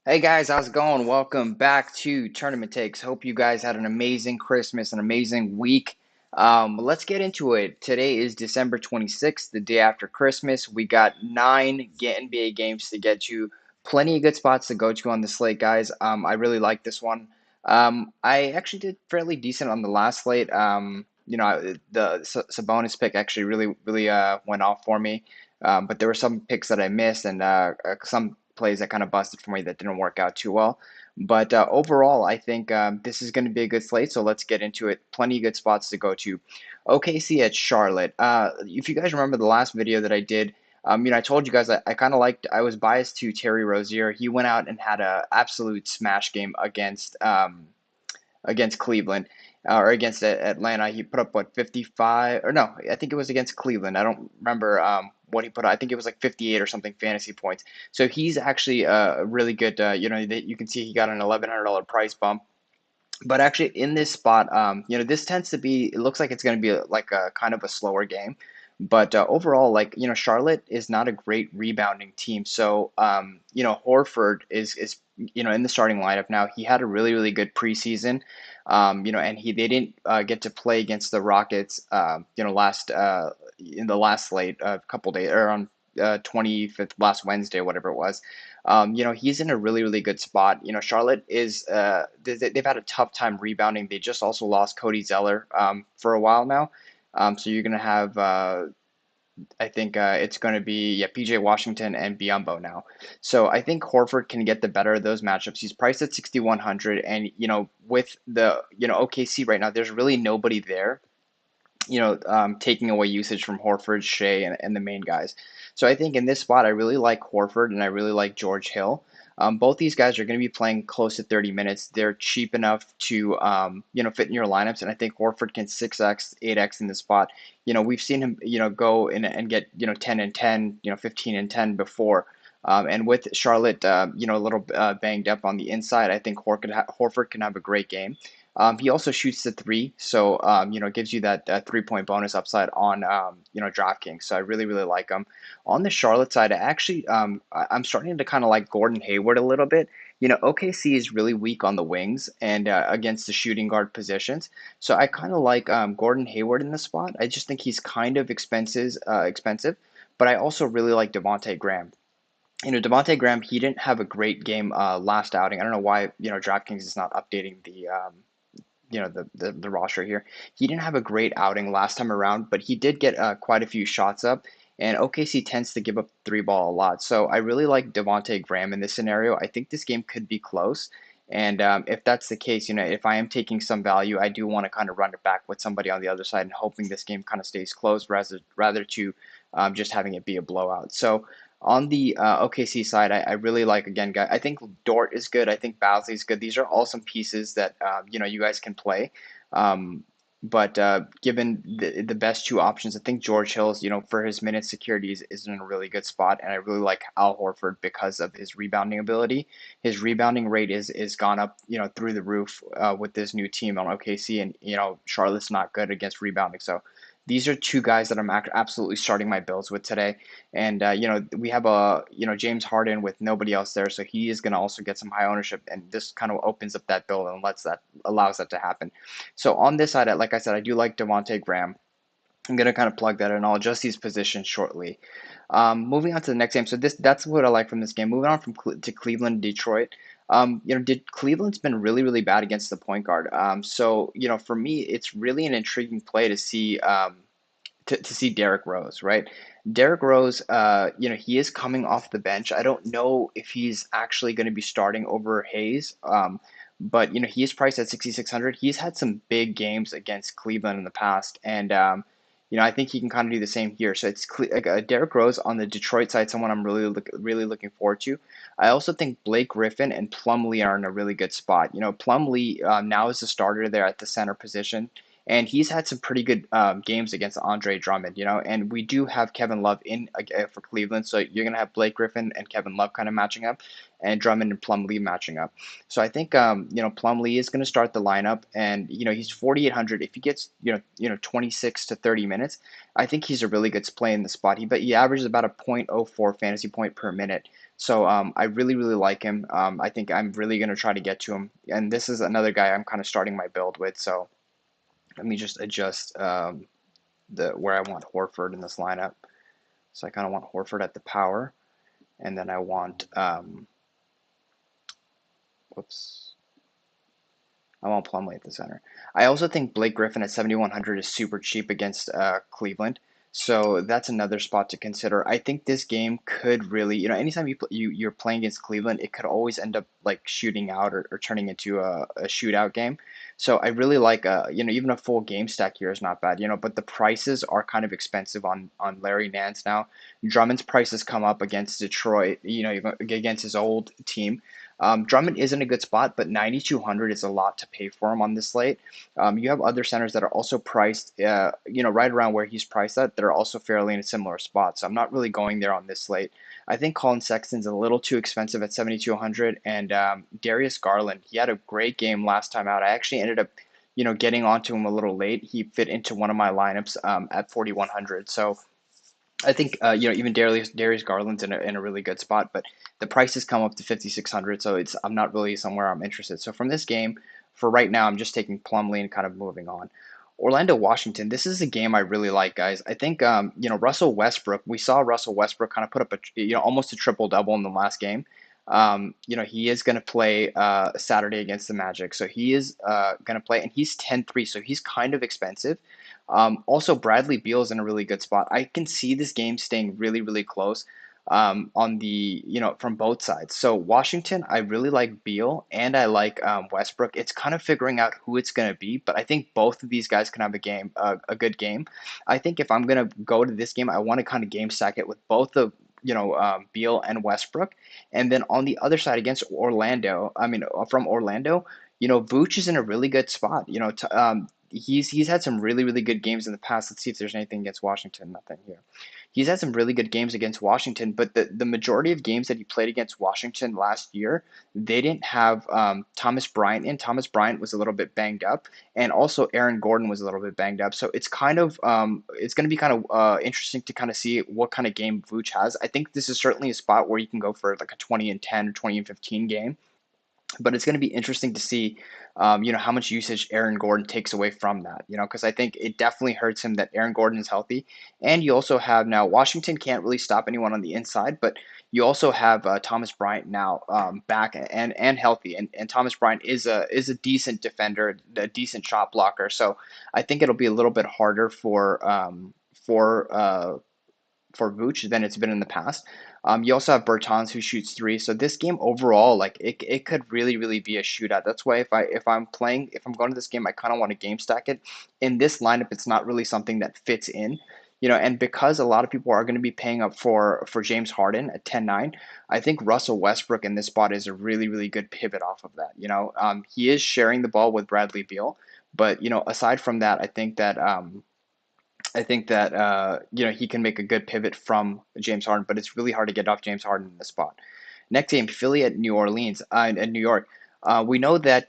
Hey guys, how's it going? Welcome back to Tournament Takes. Hope you guys had an amazing Christmas, an amazing week. Let's get into it. Today is December 26th, the day after Christmas. We got nine NBA games to get to. Plenty of good spots to go to on the slate, guys. I really like this one. I actually did fairly decent on the last slate. The Sabonis pick actually really went off for me. But there were some picks that I missed and some plays that kind of busted for me that didn't work out too well. But overall, I think this is going to be a good slate. So let's get into it. Plenty of good spots to go to. OKC at Charlotte. If you guys remember the last video that I did, I told you guys I kind of liked. I was biased to Terry Rozier. He went out and had a absolute smash game against Cleveland or against Atlanta. He put up what 55 or no, I think it was against Cleveland. I don't remember what he put up. I think it was like 58 or something fantasy points. So he's actually a really good. That you can see he got an $1,100 price bump. But actually, in this spot, this tends to be. It looks like it's going to be like a kind of a slower game. But overall, Charlotte is not a great rebounding team. So, Horford is in the starting lineup now. He had a really good preseason. And they didn't get to play against the Rockets. Last in the last slate a couple days or on 25th last Wednesday, whatever it was. He's in a really good spot. Charlotte is they've had a tough time rebounding. They just also lost Cody Zeller for a while now. So you're gonna have I think it's going to be PJ Washington and Biyombo now. So I think Horford can get the better of those matchups. He's priced at 6,100, and with the OKC right now, there's really nobody there. Taking away usage from Horford, Shea, and the main guys. So I think in this spot, I really like Horford and I really like George Hill. Both these guys are going to be playing close to 30 minutes. They're cheap enough to, fit in your lineups, and I think Horford can 6x, 8x in this spot. We've seen him, go in and get, 10 and 10, 15 and 10 before. And with Charlotte, a little banged up on the inside, I think Horford can have a great game. He also shoots the three, so gives you that 3 point bonus upside on Draftkings. So I really like him. On the Charlotte side, I'm starting to kind of like Gordon Hayward a little bit. OKC is really weak on the wings and against the shooting guard positions. So I kind of like Gordon Hayward in the spot. I just think he's kind of expensive, but I also really like Devonte Graham. Devonte Graham, he didn't have a great game last outing. I don't know why, DraftKings is not updating the roster here. He didn't have a great outing last time around, but he did get quite a few shots up. And OKC tends to give up three ball a lot. So I really like Devonte Graham in this scenario. I think this game could be close. And if that's the case, if I am taking some value, I do want to kind of run it back with somebody on the other side and hoping this game kind of stays close rather to just having it be a blowout. So on the OKC side, I really like again, guy. I think Dort is good. I think Bazley is good. These are all some pieces that you guys can play. Um, but given the best two options, I think George Hill's for his minute security is in a really good spot, and I really like Al Horford because of his rebounding ability. His rebounding rate is gone up through the roof with this new team on OKC, and Charlotte's not good against rebounding, so. These are two guys that I'm absolutely starting my builds with today. And we have James Harden with nobody else there, so he is going to also get some high ownership, and this kind of opens up that build and allows that to happen. So on this side, like I said, I do like Devonte Graham. I'm going to kind of plug that in. I'll adjust these positions shortly. Moving on to the next game. So that's what I like from this game. Moving on to Cleveland, Detroit. Cleveland's been really bad against the point guard. So for me, it's really an intriguing play to see to see Derrick Rose, right? Derrick Rose, he is coming off the bench. I don't know if he's actually going to be starting over Hayes, but he is priced at 6,600. He's had some big games against Cleveland in the past, and I think he can kind of do the same here. So it's Derrick Rose on the Detroit side, someone I'm really looking forward to. I also think Blake Griffin and Plumlee are in a really good spot. Plumlee now is the starter there at the center position. And he's had some pretty good games against Andre Drummond, and we do have Kevin Love in for Cleveland, so you're going to have Blake Griffin and Kevin Love kind of matching up, and Drummond and Plumlee matching up. So I think, Plumlee is going to start the lineup, and, he's 4,800. If he gets, 26 to 30 minutes, I think he's a really good play in the spot. But he averages about a .04 fantasy point per minute. So I really, really like him. I think I'm really going to try to get to him. And this is another guy I'm kind of starting my build with. So let me just adjust the where I want Horford in this lineup. So I kind of want Horford at the power, and then I want whoops, I want Plumlee at the center. I also think Blake Griffin at 7,100 is super cheap against Cleveland. So that's another spot to consider. I think this game could really, anytime you're playing against Cleveland, it could always end up like shooting out or turning into a shootout game. So I really like, even a full game stack here is not bad, but the prices are kind of expensive on Larry Nance now. Drummond's prices come up against Detroit, against his old team. Drummond is in a good spot, but 9,200 is a lot to pay for him on this slate. You have other centers that are also priced, right around where he's priced at, that are also fairly in a similar spot. So I'm not really going there on this slate. I think Colin Sexton's a little too expensive at 7,200, and Darius Garland, he had a great game last time out. I actually ended up, getting onto him a little late. He fit into one of my lineups at 4,100. So I think even Darius Garland's in a really good spot, but the prices come up to 5,600, so it's I'm not really somewhere I'm interested. So from this game, for right now, I'm just taking Plumlee and kind of moving on. Orlando Washington. This is a game I really like, guys. I think Russell Westbrook. We saw Russell Westbrook kind of put up a almost a triple double in the last game. He is going to play Saturday against the Magic, so he is going to play, and he's 10-3, so he's kind of expensive. Also, Bradley Beal is in a really good spot. I can see this game staying really, really close on the, from both sides. So Washington, I really like Beal and I like Westbrook. It's kind of figuring out who it's going to be, but I think both of these guys can have a good game. I think if I'm going to go to this game, I want to kind of game stack it with both the Beal and Westbrook. And then on the other side against Orlando, from Orlando, Vooch is in a really good spot. He's had some really, really good games in the past. Let's see if there's anything against Washington. Nothing here. He's had some really good games against Washington, but the majority of games that he played against Washington last year, they didn't have Thomas Bryant in. Thomas Bryant was a little bit banged up, and also Aaron Gordon was a little bit banged up. So it's kind of it's going to be kind of interesting to kind of see what kind of game Vooch has. I think this is certainly a spot where you can go for like a 20 and 10 or 20 and 15 game, but it's going to be interesting to see, how much usage Aaron Gordon takes away from that, because I think it definitely hurts him that Aaron Gordon is healthy. And you also have now Washington can't really stop anyone on the inside, but you also have Thomas Bryant now back and healthy. And Thomas Bryant is a decent defender, a decent shot blocker. So I think it'll be a little bit harder for Vooch than it's been in the past. You also have Bertans who shoots three. So this game overall, like it could really, really be a shootout. That's why if I'm going to this game, I kind of want to game stack it. In this lineup, it's not really something that fits in. And because a lot of people are going to be paying up for James Harden at 10-9, I think Russell Westbrook in this spot is a really, really good pivot off of that. He is sharing the ball with Bradley Beal, but aside from that, I think that he can make a good pivot from James Harden, but it's really hard to get off James Harden in this spot. Next game, Philly at New Orleans, at New York. We know that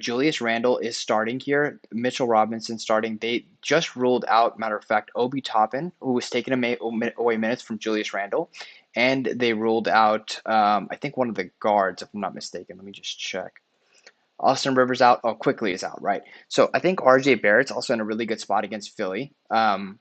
Julius Randle is starting here. Mitchell Robinson starting. They just ruled out, matter of fact, Obi Toppin, who was taking away minutes from Julius Randle, and they ruled out I think one of the guards, if I'm not mistaken. Let me just check. Austin Rivers out. Oh, quickly is out, right? So I think RJ Barrett's also in a really good spot against Philly. And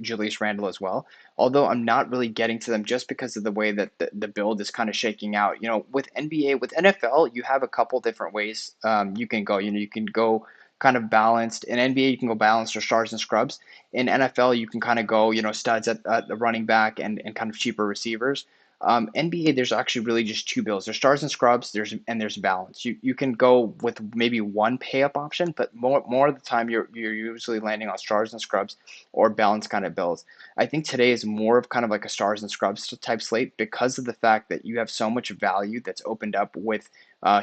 Julius Randle as well. Although I'm not really getting to them just because of the way that the build is kind of shaking out. With NBA, with NFL, you have a couple different ways you can go. You can go kind of balanced. In NBA, you can go balanced or stars and scrubs. In NFL, you can kind of go, studs at the running back and kind of cheaper receivers. NBA, there's actually really just two builds. There's stars and scrubs. There's balance. You can go with maybe one pay up option, but more of the time you're usually landing on stars and scrubs or balance kind of builds. I think today is more of kind of like a stars and scrubs type slate because of the fact that you have so much value that's opened up with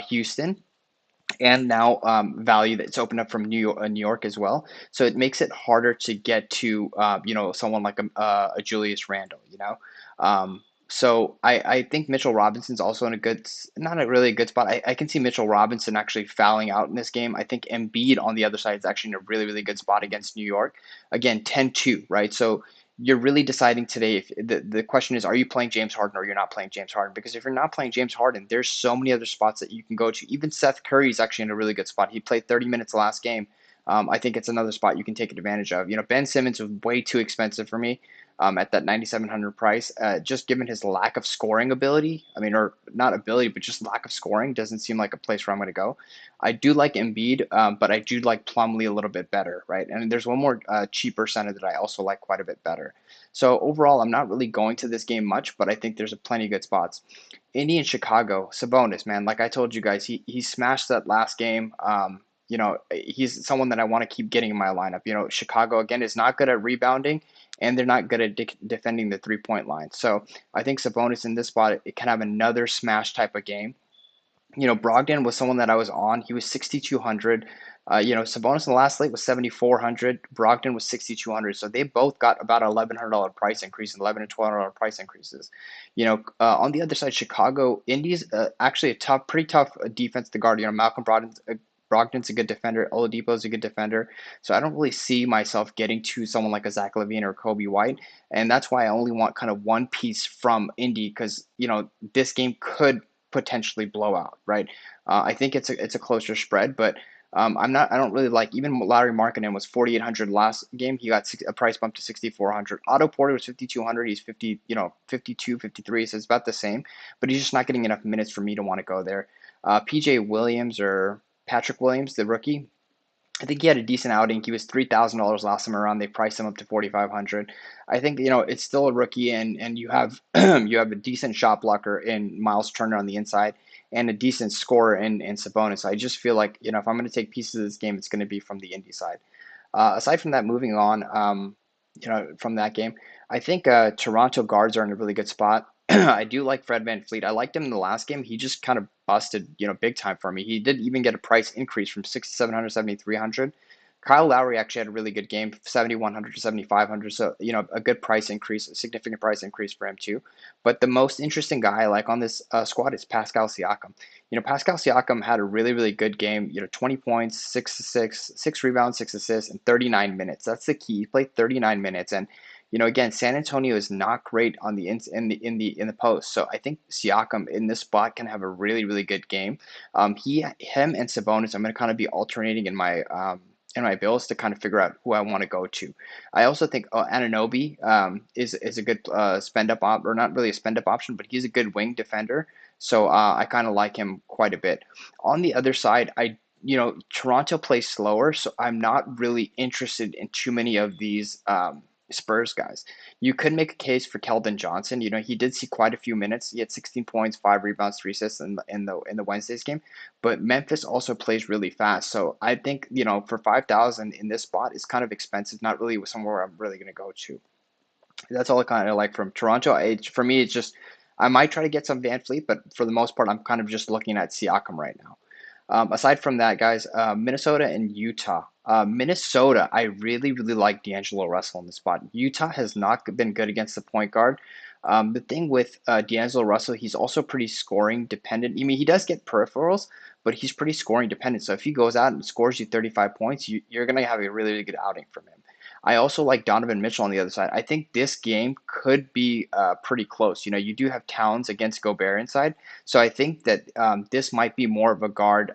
Houston and now value that's opened up from New York as well. So it makes it harder to get to someone like a Julius Randle. So I think Mitchell Robinson's also in not a really good spot. I can see Mitchell Robinson actually fouling out in this game. I think Embiid on the other side is actually in a really, really good spot against New York. Again, 10-2, right? So you're really deciding today if the question is, are you playing James Harden or you're not playing James Harden? Because if you're not playing James Harden, there's so many other spots that you can go to. Even Seth Curry is actually in a really good spot. He played 30 minutes last game. I think it's another spot you can take advantage of. Ben Simmons was way too expensive for me at that 9,700 price. Just given his lack of scoring ability, I mean, or not ability, but just lack of scoring, doesn't seem like a place where I'm going to go. I do like Embiid, but I do like Plumlee a little bit better, right? And there's one more cheaper center that I also like quite a bit better. So overall, I'm not really going to this game much, but I think there's a plenty of good spots. Indy and Chicago, Sabonis, man, like I told you guys, he smashed that last game. He's someone that I want to keep getting in my lineup. Chicago again is not good at rebounding, and they're not good at defending the 3-point line. So I think Sabonis in this spot, it can have another smash type of game. Brogdon was someone that I was on. He was 6,200. Sabonis in the last slate was 7,400. Brogdon was 6,200. So they both got about $1,100 price increase, 11 and $1,200 price increases. On the other side, Chicago, Indy's actually a pretty tough defense to guard. Malcolm Brogdon's a good defender. Oladipo's a good defender. So I don't really see myself getting to someone like a Zach LaVine or Kobe White. And that's why I only want kind of one piece from Indy because, this game could potentially blow out, right? I think it's a closer spread, but I don't really like, even Larry Markkinen was 4,800 last game. He got a price bump to 6,400. Otto Porter was 5,200. He's 50, 52, 53. So it's about the same, but he's just not getting enough minutes for me to want to go there. PJ Williams or Patrick Williams, the rookie, I think he had a decent outing. He was $3,000 last time around. They priced him up to 4,500. I think it's still a rookie, and you have you have a decent shot blocker in Miles Turner on the inside, and a decent scorer in Sabonis. I just feel like if I'm going to take pieces of this game, it's going to be from the Indy side. Aside from that, moving on, from that game, I think Toronto guards are in a really good spot. I do like Fred VanVleet. I liked him in the last game. He just kind of busted, big time for me. He did even get a price increase from 6,700 to 7,300. Kyle Lowry actually had a really good game, 7,100 to 7,500. So, a good price increase, a significant price increase for him too. But the most interesting guy I like on this squad is Pascal Siakam. Pascal Siakam had a really, really good game. 20 points, 6 assists, 6 rebounds, 6 assists, in 39 minutes. That's the key. He played 39 minutes, and again, San Antonio is not great on the in the post. So I think Siakam in this spot can have a really, really good game. Him and Sabonis, I'm going to kind of be alternating in my bills to kind of figure out who I want to go to. I also think Anunoby is a good spend up or not really a spend up option, but he's a good wing defender. So I kind of like him quite a bit. On the other side, Toronto plays slower, so I'm not really interested in too many of these Spurs guys. You could make a case for Keldon Johnson. He did see quite a few minutes. He had 16 points, 5 rebounds, 3 assists in the Wednesday's game. But Memphis also plays really fast. So I think, for 5,000 in this spot is kind of expensive, not really somewhere I'm really going to go to. That's all I kind of like from Toronto. For me, it's just I might try to get some Van Fleet, but for the most part, I'm kind of just looking at Siakam right now. Aside from that, guys, Minnesota and Utah. Minnesota, I really, really like D'Angelo Russell in the spot. Utah has not been good against the point guard. The thing with D'Angelo Russell, he's also pretty scoring dependent. I mean, he does get peripherals, but he's pretty scoring dependent. So if he goes out and scores you 35 points, you're going to have a really, really good outing from him. I also like Donovan Mitchell on the other side. I think this game could be pretty close. You do have Towns against Gobert inside. So I think that this might be more of a guard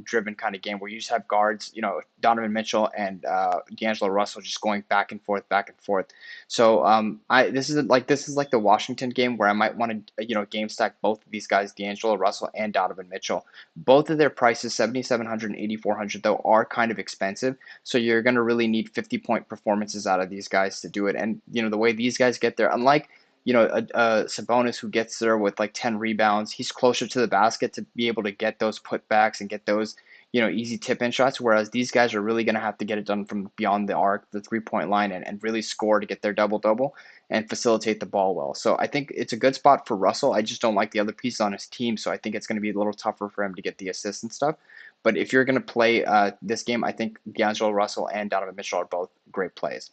driven kind of game where you just have guards, Donovan Mitchell and D'Angelo Russell just going back and forth, back and forth. So this is like the Washington game where I might want to game stack both of these guys, D'Angelo Russell and Donovan Mitchell. Both of their prices, 7,700 and 8,400 though, are kind of expensive. So you're going to really need 50-point performances out of these guys to do it. And the way these guys get there, unlike a Sabonis who gets there with like 10 rebounds, he's closer to the basket to be able to get those putbacks and get those easy tip-in shots, whereas these guys are really going to have to get it done from beyond the arc, the 3-point line, and really score to get their double-double and facilitate the ball well. So I think it's a good spot for Russell. I just don't like the other pieces on his team, so I think it's going to be a little tougher for him to get the assists and stuff. But if you're going to play this game, I think D'Angelo Russell and Donovan Mitchell are both great plays.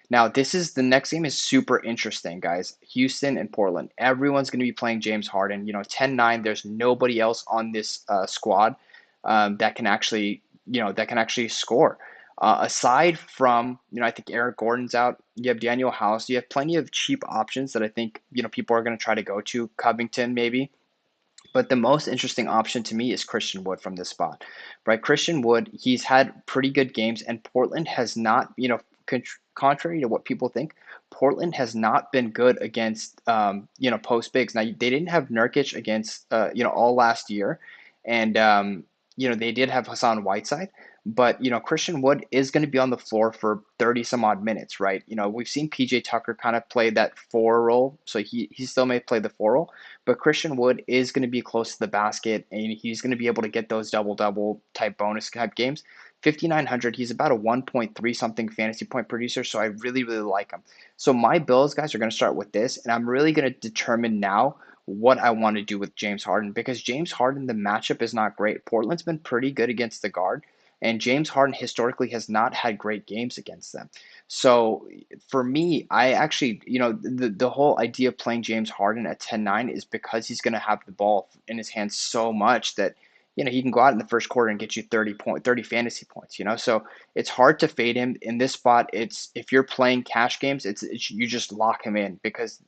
Now, the next game is super interesting, guys. Houston and Portland. Everyone's going to be playing James Harden. 10-9. There's nobody else on this squad that can actually score. Aside from, I think Eric Gordon's out. You have Daniel House. You have plenty of cheap options that I think, people are going to try to go to. Covington, maybe. But the most interesting option to me is Christian Wood from this spot, right? Christian Wood, he's had pretty good games, and Portland has not, contrary to what people think, Portland has not been good against, post bigs. Now they didn't have Nurkic against, all last year, and they did have Hassan Whiteside, but Christian Wood is going to be on the floor for 30 some odd minutes, right? We've seen PJ Tucker kind of play that four role, so he still may play the four role, but Christian Wood is going to be close to the basket, and he's going to be able to get those double-double type bonus type games. 5,900, he's about a 1.3 something fantasy point producer, so I really, really like him. So my Bills, guys, are going to start with this, and I'm really going to determine now what I want to do with James Harden, because James Harden, the matchup is not great. Portland's been pretty good against the guard, and James Harden historically has not had great games against them. So for me, I actually, the whole idea of playing James Harden at 10-9 is because he's going to have the ball in his hands so much that, he can go out in the first quarter and get you 30 fantasy points, So it's hard to fade him in this spot. It's if you're playing cash games, it's you just lock him in because,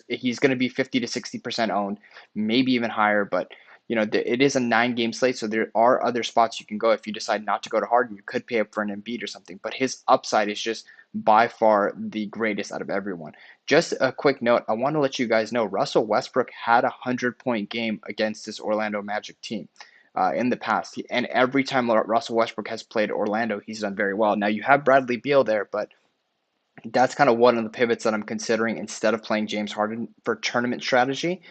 he's going to be 50 to 60% owned, maybe even higher, but it is a 9 game slate, so there are other spots you can go. If you decide not to go to Harden, you could pay up for an Embiid or something, but his upside is just by far the greatest out of everyone. Just a quick note, I want to let you guys know Russell Westbrook had a 100-point game against this Orlando Magic team in the past, and every time Russell Westbrook has played Orlando, he's done very well. Now you have Bradley Beal there, but that's kind of one of the pivots that I'm considering instead of playing James Harden for tournament strategy.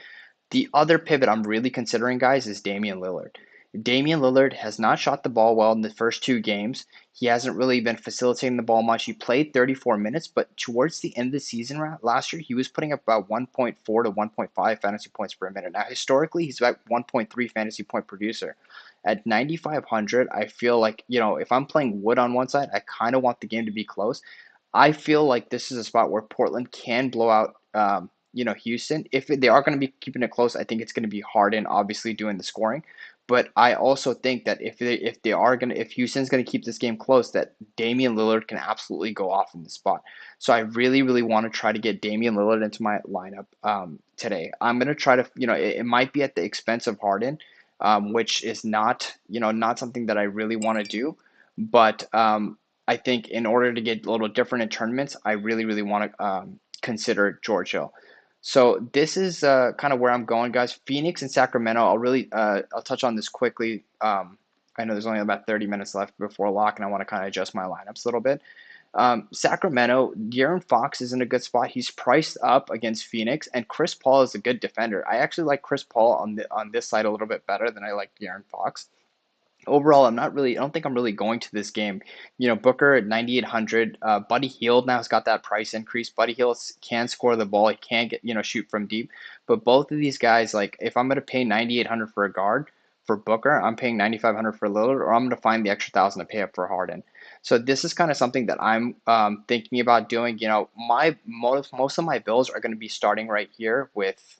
The other pivot I'm really considering, guys, is Damian Lillard. Damian Lillard has not shot the ball well in the first 2 games. He hasn't really been facilitating the ball much. He played 34 minutes, but towards the end of the season last year, he was putting up about 1.4 to 1.5 fantasy points per minute. Now, historically, he's about 1.3 fantasy point producer. At 9,500, I feel like, if I'm playing Wood on one side, I kind of want the game to be close. I feel like this is a spot where Portland can blow out, Houston. If they are going to be keeping it close, I think it's going to be Harden, obviously doing the scoring. But I also think that if Houston's going to keep this game close, that Damian Lillard can absolutely go off in the spot. So I really, really want to try to get Damian Lillard into my lineup today. I'm going to try to, it might be at the expense of Harden, which is not, not something that I really want to do. But I think in order to get a little different in tournaments, I really, really want to consider George Hill. So this is kind of where I'm going, guys. Phoenix and Sacramento. I'll touch on this quickly. I know there's only about 30 minutes left before lock, and I want to kind of adjust my lineups a little bit. Sacramento, De'Aaron Fox is in a good spot. He's priced up against Phoenix, and Chris Paul is a good defender. I actually like Chris Paul on this side a little bit better than I like De'Aaron Fox. Overall, I don't think I'm really going to this game. Booker at 9,800. Buddy Hield now has got that price increase. Buddy Hield can score the ball. He can get, shoot from deep. But both of these guys, like, if I'm going to pay 9,800 for a guard for Booker, I'm paying 9,500 for Lillard, or I'm going to find the extra 1,000 to pay up for Harden. So this is kind of something that I'm thinking about doing. My most of my bills are going to be starting right here with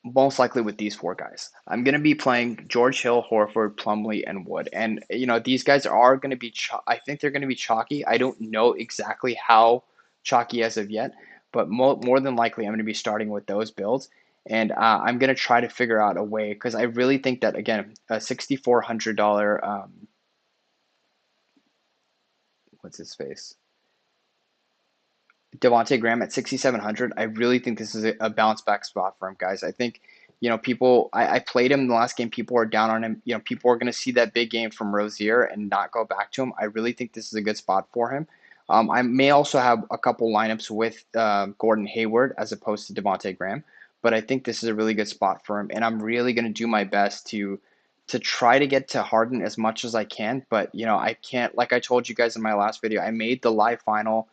most likely with these 4 guys. I'm going to be playing George Hill, Horford, Plumlee, and Wood. And, these guys are going to be, I think they're going to be chalky. I don't know exactly how chalky as of yet, but more than likely, I'm going to be starting with those builds. And I'm going to try to figure out a way because I really think that, again, a $6,400, what's his face? Devontae Graham at 6,700. I really think this is a bounce back spot for him, guys. I think, people, I played him in the last game. People are down on him. People are going to see that big game from Rozier and not go back to him. I really think this is a good spot for him. I may also have a couple lineups with Gordon Hayward as opposed to Devontae Graham, but I think this is a really good spot for him. And I'm really going to do my best to try to get to Harden as much as I can. But, I can't, like I told you guys in my last video, I made the live final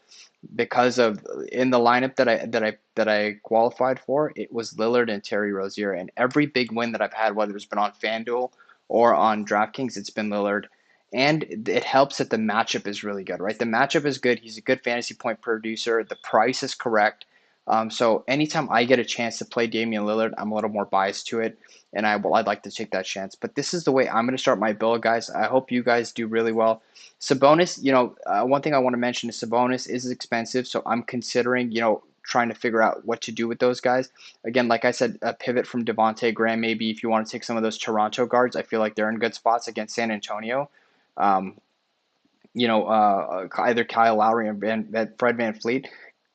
because of in the lineup that I qualified for, it was Lillard and Terry Rozier, and every big win that I've had, whether it's been on FanDuel or on Draftkings, it's been Lillard. And it helps that the matchup is really good, right? The matchup is good. He's a good fantasy point producer. The price is correct. So anytime I get a chance to play Damian Lillard, I'm a little more biased to it, and I'd like to take that chance. But this is the way I'm going to start my build, guys. I hope you guys do really well. Sabonis, one thing I want to mention is Sabonis is expensive, so I'm considering, trying to figure out what to do with those guys. Again, like I said, a pivot from Devontae Graham, maybe if you want to take some of those Toronto guards. I feel like they're in good spots against San Antonio. Um, either Kyle Lowry or Fred VanVleet.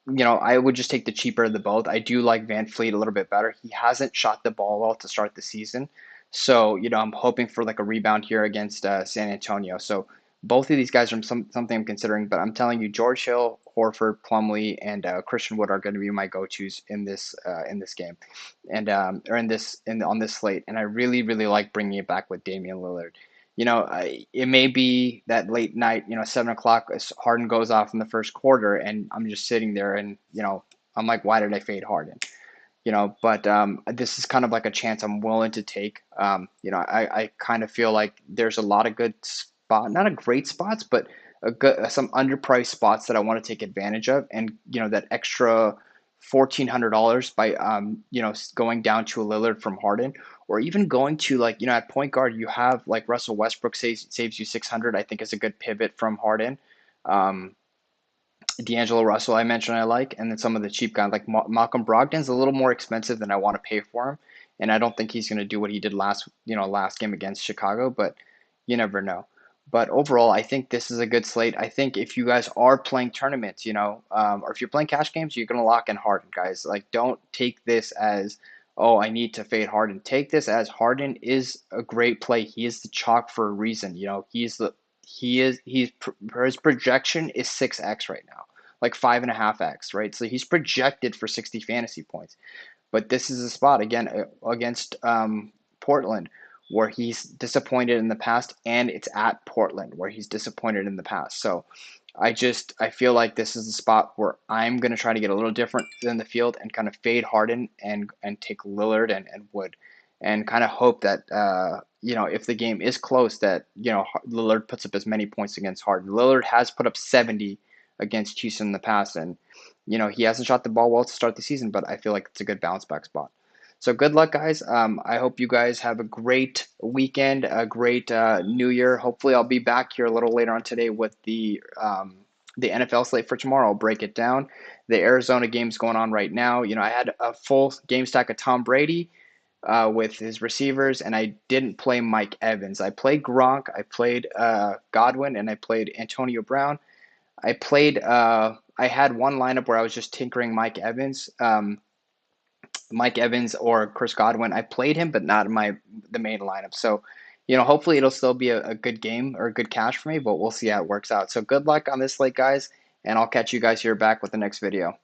I would just take the cheaper of the both. I do like Van Fleet a little bit better. He hasn't shot the ball well to start the season. So, I'm hoping for like a rebound here against San Antonio. So, both of these guys are something I'm considering, but I'm telling you, George Hill, Horford, Plumlee, and Christian Wood are going to be my go-tos in this game, and or in this in on this slate. And I really, really like bringing it back with Damian Lillard. It may be that late night, 7 o'clock, as Harden goes off in the first quarter, and I'm just sitting there, and I'm like, why did I fade Harden? But this is kind of like a chance I'm willing to take. I kind of feel like there's a lot of good not a great spots, but some underpriced spots that I want to take advantage of, and that extra $1,400 by going down to a Lillard from Harden, or even going to, like, at point guard you have like Russell Westbrook saves you 600. I think is a good pivot from Harden. Um, D'Angelo Russell, I mentioned I like, and then some of the cheap guys like Malcolm Brogdon's a little more expensive than I want to pay for him, and I don't think he's going to do what he did last game against Chicago, but you never know. But overall, I think this is a good slate. I think if you guys are playing tournaments, or if you're playing cash games, you're going to lock in Harden, guys. Like, don't take this as, oh, I need to fade Harden. Take this as Harden is a great play. He is the chalk for a reason. His projection is 6x right now, like 5.5x, right? So he's projected for 60 fantasy points. But this is a spot again against Portland where he's disappointed in the past, and it's at Portland where he's disappointed in the past. So I feel like this is a spot where I'm going to try to get a little different than the field and kind of fade Harden and take Lillard and Wood, and kind of hope that if the game is close, that Lillard puts up as many points against Harden. Lillard has put up 70 against Houston in the past, and he hasn't shot the ball well to start the season, but I feel like it's a good bounce back spot. So good luck, guys. I hope you guys have a great weekend, a great New Year. Hopefully, I'll be back here a little later on today with the NFL slate for tomorrow. I'll break it down. The Arizona game's going on right now. I had a full game stack of Tom Brady with his receivers, and I didn't play Mike Evans. I played Gronk, I played Godwin, and I played Antonio Brown. I had one lineup where I was just tinkering Mike Evans or Chris Godwin. I played him, but not in the main lineup. So, hopefully it'll still be a good game or a good cash for me, but we'll see how it works out. So good luck on this slate, guys, and I'll catch you guys here back with the next video.